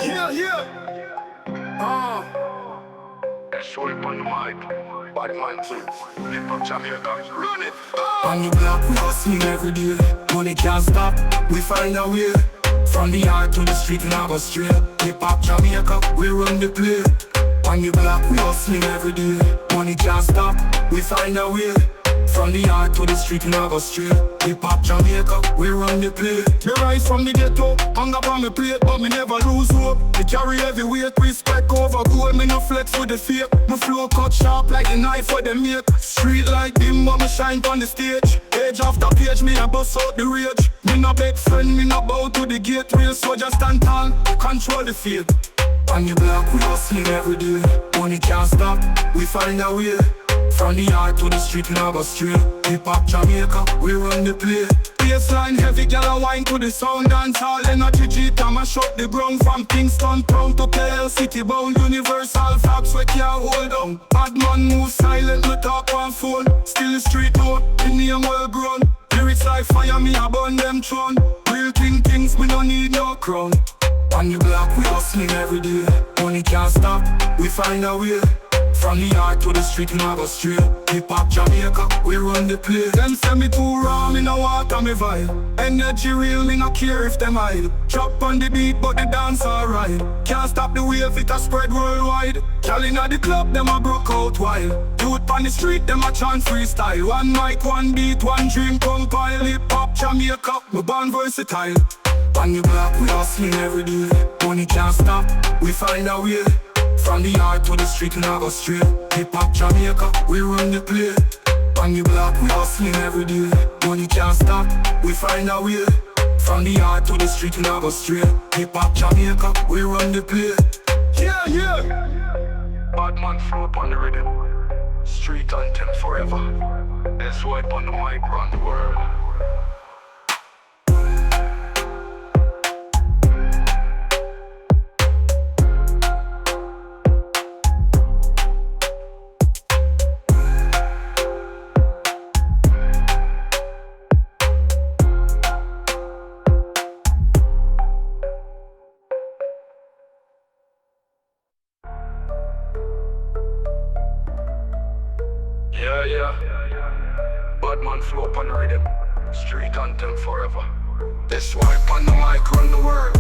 Yeah. Show it on the mic. Badman Flow. Hiphop Jamaica. Run it. On the block, we hustling every day. Money can't stop, we find a way. From the yard to the street, now go straight. Hiphop Jamaica, we run the play. On the block, we hustling every day. Money can't stop, we find a way. From the yard to the street, now go straight. Hiphop Jamaica, we run the play. Me rise from the ghetto, hung up on me plate, but me never lose hope. Me carry heavy weight, respect over gold. Me no flex with the fake. My flow cut sharp like a knife for the make. Street like dim, but me shine on the stage. Page after page, me a bust out the rage. Me no beg friend, me no bow to the gate. Real soldier stand tall, control the field. On the block, we hustling every day. Money can't stop, we find a way. From the yard to the street, now go straight. Hiphop Jamaica, we run the play. Baseline heavy, gyal a wine to the sound. Dancehall energy, G-Tam a shut the ground. From Kingston town to KL city bound. Universal facts we can't hold down. Badman move silent, me talk one phone. Still the street out, the name well grown. Lyrics like fire, me a burn them throne. Real things, me no need no crown. On the block, we hustling every day. Money can't stop, we find a way. From the yard to the street, now go straight. Hiphop Jamaica, we run the play. Them say me too raw, me no water me vibe. Energy real, me no care if them hide. Chop on the beat, but the dance alright. Can't stop the wave, it a spread worldwide. Gal inna the club, them a broke out wild. Youth on the street, them a chant freestyle. One mic, one beat, one dream compile. Hiphop Jamaica, me born versatile. On the block, we hustling every day. Money can't stop, we find a way. From the yard to the street, now go straight. Hiphop Jamaica, we run the play. On the block, we hustling every day. Money can't stop, we find a way. From the yard to the street, now go straight. Hiphop Jamaica, we run the play. Yeah. Badman Flow upon the rhythm. Street anthem forever. That's why upon the mic run the world. Yeah. Badman Flow upon the rhythm. Street anthem forever. That's why upon the mic run the world.